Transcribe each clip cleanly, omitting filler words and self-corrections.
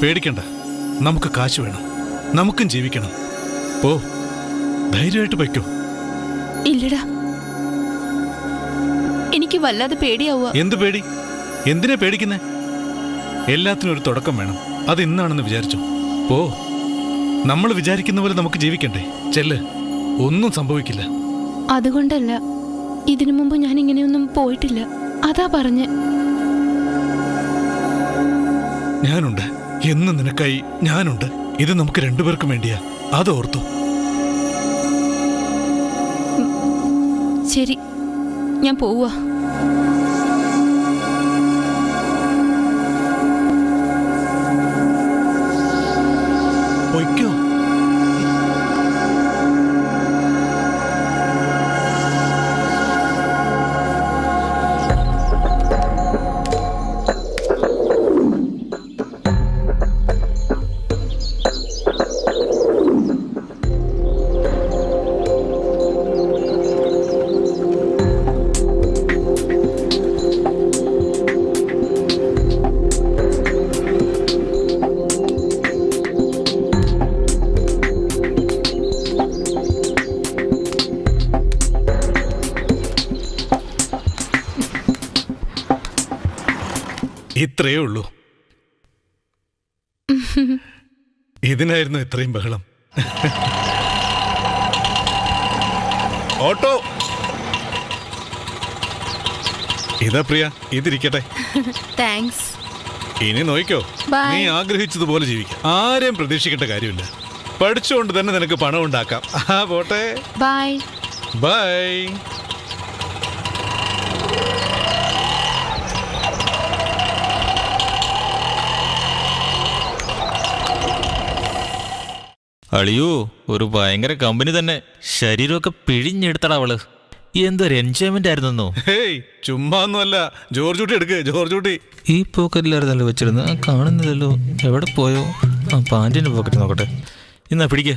പേടിക്കണ്ട, നമുക്ക് കാശ് വേണം, നമുക്കും ജീവിക്കണം. പോ, ധൈര്യമായിട്ട് വയ്ക്കോ. ഇല്ലടാ, എനിക്ക് വല്ലാതെ പേടിയാവുക. എന്ത് പേടി? എന്തിനാ പേടിക്കുന്നേ? എല്ലാത്തിനും ഒരു തുടക്കം വേണം. അത് ഇന്നാണെന്ന് വിചാരിച്ചു. പോ, നമ്മൾ വിചാരിക്കുന്ന പോലെ നമുക്ക് ജീവിക്കണ്ടേ. ചെല്ല്, ഒന്നും സംഭവിക്കില്ല. അതുകൊണ്ടല്ല, ഇതിനു മുമ്പ് ഞാൻ ഇങ്ങനെയൊന്നും പോയിട്ടില്ല, അതാ പറഞ്ഞ്. ഞാനുണ്ട്, എന്നും നിനക്കായി ഞാനുണ്ട്. ഇത് നമുക്ക് രണ്ടുപേർക്കും വേണ്ടിയാ, അത് ഓർത്തു. ശരി, ഞാൻ പോവാ. പൊയ്ക്കോ. ഇത്രയേ ഉള്ളൂ. ഇതിനായിരുന്നു ഇത്രയും ബഹളം. ഓട്ടോ ഇതാ പ്രിയ, ഇതിരിക്കട്ടെ. താങ്ക്സ്. ഇനി നോയിക്കോ, നീ ആഗ്രഹിച്ചതുപോലെ ജീവിക്കാം. ആരെയും പ്രതീക്ഷിക്കേണ്ട കാര്യമില്ല. പഠിച്ചുകൊണ്ട് തന്നെ നിനക്ക് പണം ഉണ്ടാക്കാം. പോട്ടെ. Bye bye. അളിയോ, ഒരു ഭയങ്കര കമ്പനി തന്നെ. ശരീരമൊക്കെ പിഴിഞ്ഞെടുത്തടാ അവള്. എന്തൊരു എൻജോയ്മെന്റ് ആയിരുന്നോ. ഹേയ്, ചുമ്മാ ഒന്നുമല്ല. ജോർജ് കുട്ടി എടുക്ക്, ജോർജ് കുട്ടി. ഈ പോക്കറ്റിലായിരുന്നല്ലോ വെച്ചിരുന്നത്, കാണുന്നില്ലല്ലോ. എവിടെ പോയോ? ആ പാൻറ്റിന്റെ പോക്കറ്റ് നോക്കട്ടെ. എന്നാ പിടിക്ക.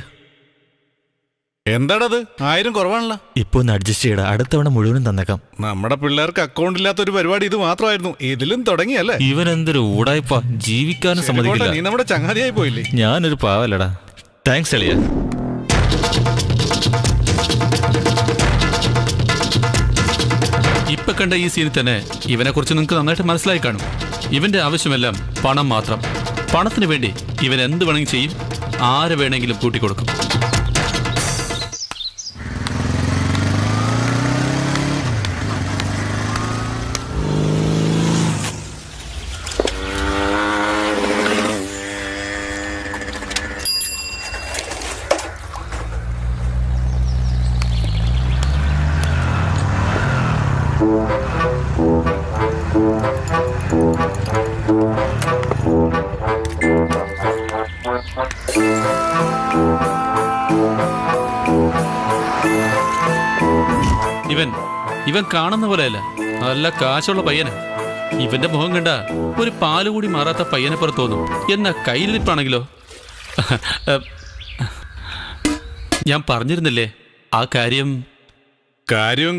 എന്താടത്? 1000 കുറവാണല്ലോ. ഇപ്പൊ ഒന്ന് അഡ്ജസ്റ്റ് ചെയ്യടാ, അടുത്തവണ മുഴുവനും തന്നേക്കാം. നമ്മുടെ പിള്ളേർക്ക് അക്കൗണ്ട് ഇല്ലാത്തൊരു പരിപാടി ഇത് മാത്രമായിരുന്നു. ഇതിലും തുടങ്ങിയല്ലേ? ഇവൻ എന്തൊരു ഊടായിപ്പാ, ജീവിക്കാനും സമ്മതിക്കില്ല. നീ നമ്മുടെ ചങ്ങാതിയായി പോയില്ലേ? ഞാനൊരു പാവല്ലടാ. താങ്ക്സ് അളിയ. ഇപ്പൊ കണ്ട ഈ സീനിൽ തന്നെ ഇവനെ കുറിച്ച് നിങ്ങൾക്ക് നന്നായിട്ട് മനസ്സിലായി കാണും. ഇവന്റെ ആവശ്യമെല്ലാം പണം മാത്രം. പണത്തിന് വേണ്ടി ഇവൻ എന്ത് വേണമെങ്കിലും ചെയ്യും, ആരെ വേണമെങ്കിലും കൂട്ടിക്കൊടുക്കും. ഇവൻ കാണുന്ന പോലെയല്ല, നല്ല കാശുള്ള പയ്യന്. ഇവന്റെ മുഖം കണ്ട ഒരു പാലുകൂടി മാറാത്ത പയ്യനെ പുറത്ത് തോന്നും. എന്നാ കയ്യിലിരിപ്പാണെങ്കിലോ. ഞാൻ പറഞ്ഞിരുന്നില്ലേ ആ കാര്യവും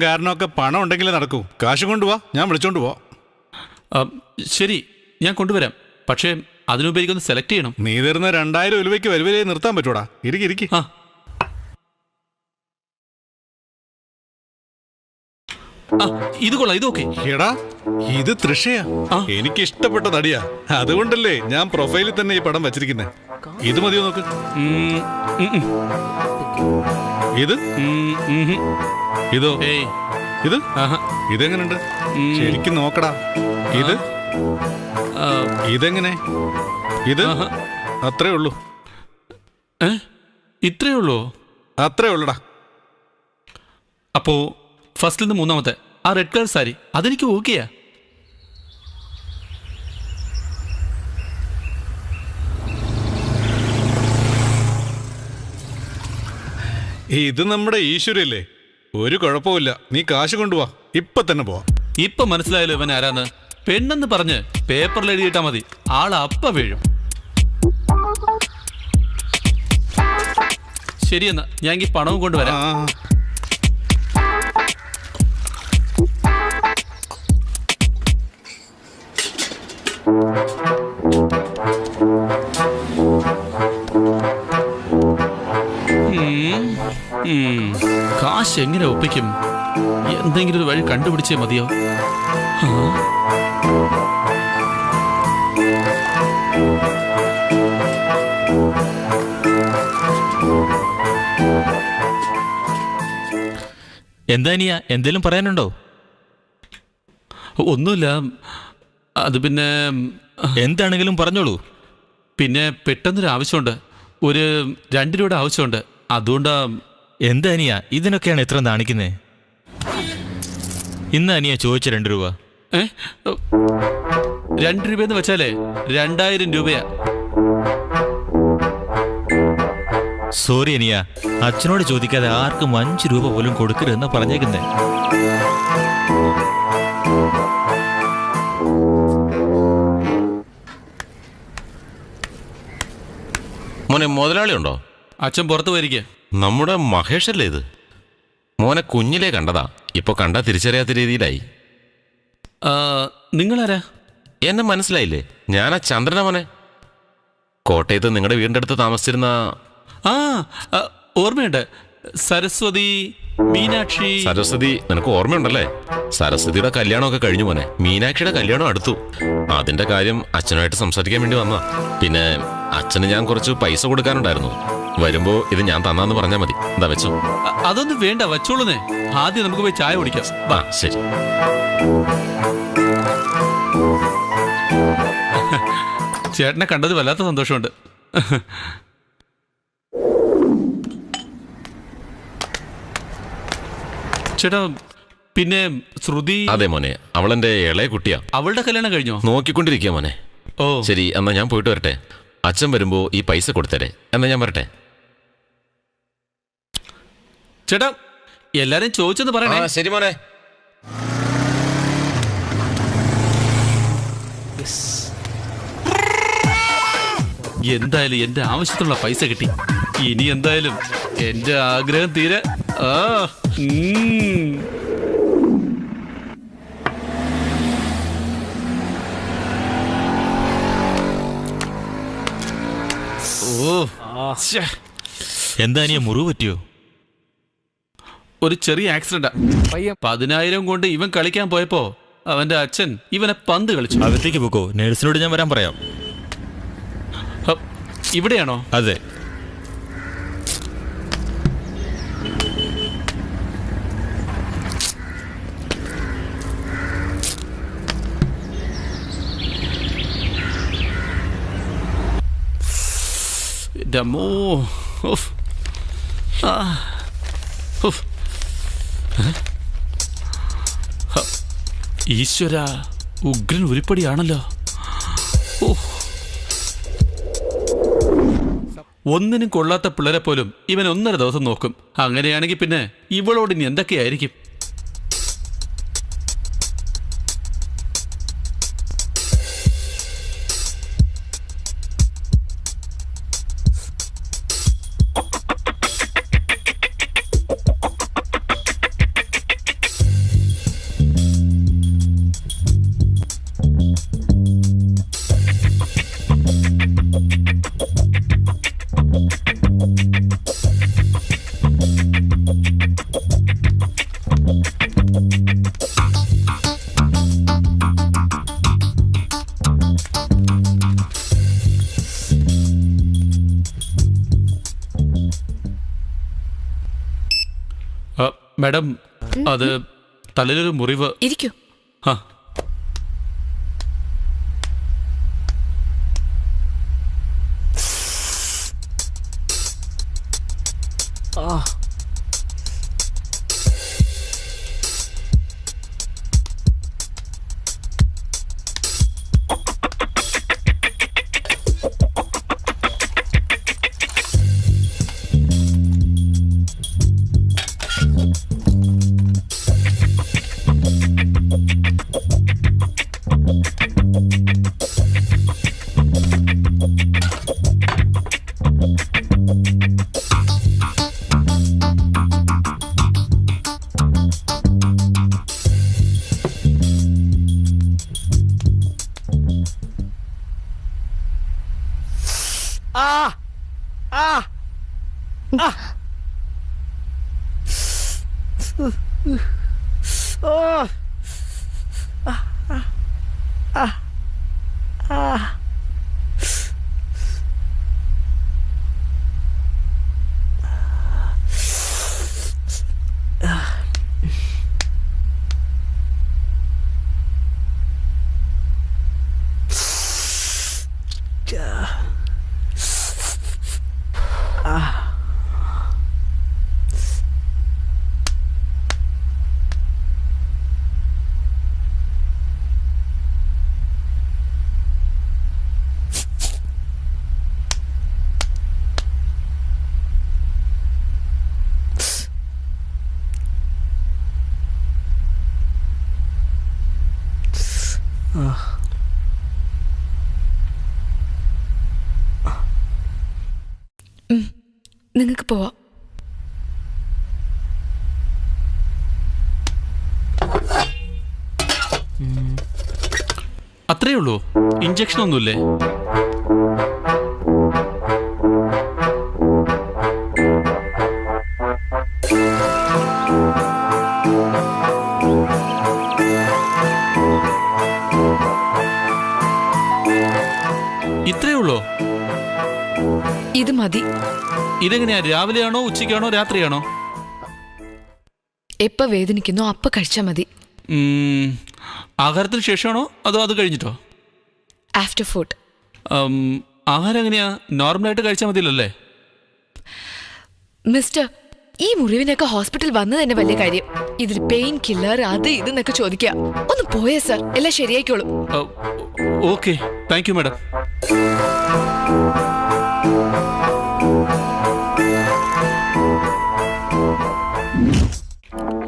കാരണമൊക്കെ പണം ഉണ്ടെങ്കിലേ നടക്കൂ. കാശ് കൊണ്ടുപോവാ, ഞാൻ വിളിച്ചോണ്ട് പോവാ. ശരി, ഞാൻ കൊണ്ടുവരാം. പക്ഷേ അതിനുപരിക്കൊന്ന് സെലക്ട് ചെയ്യണം. നീ തരുന്ന 2000 രൂപയ്ക്ക് വരുവരെ നിർത്താൻ പറ്റൂടാ. ഇരിക്കി. ആ, ഇത് കൊള്ളാം, ഇത് ഓക്കെ. എടാ, ഇത് തൃഷയാ. എനിക്ക് ഇഷ്ടപ്പെട്ട നടിയാ. അതുകൊണ്ടല്ലേ ഞാൻ പ്രൊഫൈലിൽ തന്നെ ഈ പടം വെച്ചിരിക്കുന്നേ. ഇത് മതിയോ നോക്ക്. ഇത് ഇതോ? ഇത് ഇതെങ്ങനുണ്ട്? ശരിക്കും നോക്കടാ. ഇതെങ്ങനെ? ഇത് അത്രേ ഉള്ളൂ. ഇത്രേ ഉള്ളൂ? അത്രേ ഉള്ളടാ. അപ്പോ ഫസ്റ്റിൽ നിന്ന് മൂന്നാമത്തെ ആ റെഡ് കളർ സാരി അതെനിക്ക് ഓക്കെയാ. ഇത് നമ്മുടെ ഈശ്വരല്ലേ, ഒരു കുഴപ്പമില്ല. നീ കാശ് കൊണ്ടുപോവാ, ഇപ്പൊ തന്നെ പോവാ. ഇപ്പൊ മനസ്സിലായല്ലോ ഇവൻ ആരാന്ന്. പെണ്ണെന്ന് പറഞ്ഞ് പേപ്പറിൽ എഴുതിയിട്ടാ മതി, ആൾ അപ്പ വീഴും. ശരിയെന്നാ, ഞാൻ ഈ പണവും കൊണ്ടുവരാം. കാശ് എങ്ങനെ ഒപ്പിക്കും? എന്തെങ്കിലും ഒരു വഴി കണ്ടുപിടിച്ചേ മതിയോ? ആ? എന്താ അനിയ, എന്തേലും പറയാനുണ്ടോ? ഒന്നുമില്ല. അത് പിന്നെ എന്താണെങ്കിലും പറഞ്ഞോളൂ. പിന്നെ പെട്ടെന്നൊരു ആവശ്യമുണ്ട്. ഒരു 2 രൂപയുടെ ആവശ്യമുണ്ട്. അതുകൊണ്ടാ. എന്താ അനിയ, ഇതിനൊക്കെയാണ് എത്ര നാണിക്കുന്നേ? ഇന്ന് അനിയ ചോദിച്ച 2 രൂപ. 2 രൂപയെന്ന് വെച്ചാലേ 2000 രൂപയാ. സോറി അനിയ, അച്ഛനോട് ചോദിക്കാതെ ആർക്കും 5 രൂപ പോലും കൊടുക്കരുതെന്നാ പറഞ്ഞേക്കുന്നേ. മോനെ മുതലാളി ഉണ്ടോ? അച്ഛൻ പുറത്ത് പോയിരിക്കുക. നമ്മുടെ മഹേഷല്ലേ ഇത്? മോനെ കുഞ്ഞിലേ കണ്ടതാ, ഇപ്പൊ കണ്ടാ തിരിച്ചറിയാത്ത രീതിയിലായി. നിങ്ങളാരാ? എന്നെ മനസ്സിലായില്ലേ? ഞാനാ ചന്ദ്രന മോനെ. കോട്ടയത്ത് നിങ്ങളുടെ വീടിൻ്റെ അടുത്ത് താമസിച്ചിരുന്ന. ആ, ഓർമ്മയുണ്ട്. സരസ്വതി, മീനാക്ഷി. സരസ്വതി നിനക്ക് ഓർമ്മയുണ്ടല്ലേ? സരസ്വതിയുടെ കല്യാണമൊക്കെ കഴിഞ്ഞു മോനെ. മീനാക്ഷിയുടെ കല്യാണം അടുത്തു. അതിന്റെ കാര്യം അച്ഛനുമായിട്ട് സംസാരിക്കാൻ വേണ്ടി വന്നതാ. പിന്നെ അച്ഛന് ഞാൻ കുറച്ച് പൈസ കൊടുക്കാനുണ്ടായിരുന്നു. വരുമ്പോ ഇത് ഞാൻ തന്നാന്ന് പറഞ്ഞാൽ മതി. എന്താ വെച്ചോ? അതൊന്നും വേണ്ട, വച്ചോളൂന്നേ. ആദ്യം നമുക്ക് പോയി ചായ കുടിക്കാം. ആ ശരി. ചേട്ടനെ കണ്ടത് വല്ലാത്ത സന്തോഷമുണ്ട്. ചേട്ടാ, പിന്നെ ശ്രുതി. അതെ മോനെ, അവളെന്റെ ഇളയ കുട്ടിയാ. അവളുടെ കല്യാണം കഴിഞ്ഞോ? നോക്കിക്കൊണ്ടിരിക്കുക മോനെ. ഓ ശരി, എന്നാ ഞാൻ പോയിട്ട് വരട്ടെ. അച്ഛൻ വരുമ്പോ ഈ പൈസ കൊടുത്തരേ. എന്നാ ഞാൻ വരട്ടെ. ചേട്ടാ, എല്ലാരും ചോദിച്ചെന്ന് പറയണേ. ശരി മോനെ. എന്തായാലും എന്റെ ആവശ്യത്തിനുള്ള പൈസ കിട്ടി. ഇനി എന്തായാലും എന്റെ ആഗ്രഹം തീരെ. എന്താ അനിയ, മുറിവ് പറ്റിയോ? ഒരു ചെറിയ ആക്സിഡന്റാ. 10,000 കൊണ്ട് ഇവൻ കളിക്കാൻ പോയപ്പോ അവന്റെ അച്ഛൻ ഇവനെ പന്ത് കളിച്ചു. അകത്തേക്ക് പോക്കോ, നേഴ്സിനോട് ഞാൻ വരാൻ പറയാം. ഇവിടെയാണോ? അതെ. ഡമോ. ഈശ്വര, ഉഗ്രൻ ഉരുപ്പടിയാണല്ലോ. ഒന്നിനും കൊള്ളാത്ത പിള്ളേരെ പോലും ഇവൻ 1.5 ദിവസം നോക്കും. അങ്ങനെയാണെങ്കിൽ പിന്നെ ഇവളോട് ഇനി എന്തൊക്കെയായിരിക്കും? മാഡം, അത് തലയിലൊരു മുറിവ്. ഇരിക്കൂ. ആ, നിങ്ങൾക്ക് പോവാം. അത്രേ ഉള്ളൂ, ഇഞ്ചക്ഷൻ ഒന്നുമില്ലേ? ഇത്രേ ഉള്ളൂ? ഇത് മതി. ഇതെങ്ങനെയാ, രാവിലെയാണോ ഉച്ചയ്ക്കാണോ രാത്രിയാണോ? എപ്പ വേദനിക്കുന്നോ അപ്പ കഴിച്ചാൽ മതി. ആഹാരത്തിന് ശേഷമാണോ അതോ അത് കഴിഞ്ഞിട്ടോ? After food. ആഹാരം എങ്ങനെയാ, നോർമലായിട്ട് കഴിച്ചാൽ മതിയല്ലേ? മിസ്റ്റർ, ഈ മുറിവിനൊക്കെ ഹോസ്പിറ്റൽ വന്നത് തന്നെ വലിയ കാര്യം. ഇതിൽ പെയിൻ കില്ലർ അത് ഇതെന്നൊക്കെ ചോദിക്കുക. ഒന്ന് പോയേ സർ, എല്ലാം ശരിയായിക്കോളും. Okay, thank you madam.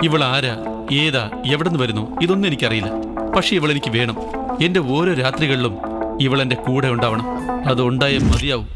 ഇവൾ ആരാ, ഏതാ, എവിടെ നിന്ന് വരുന്നു, ഇതൊന്നും എനിക്കറിയില്ല. പക്ഷെ ഇവൾ എനിക്ക് വേണം. എന്റെ ഓരോ രാത്രികളിലും ഇവൾ എന്റെ കൂടെ ഉണ്ടാവണം. അത് ഉണ്ടായേ മതിയാവും.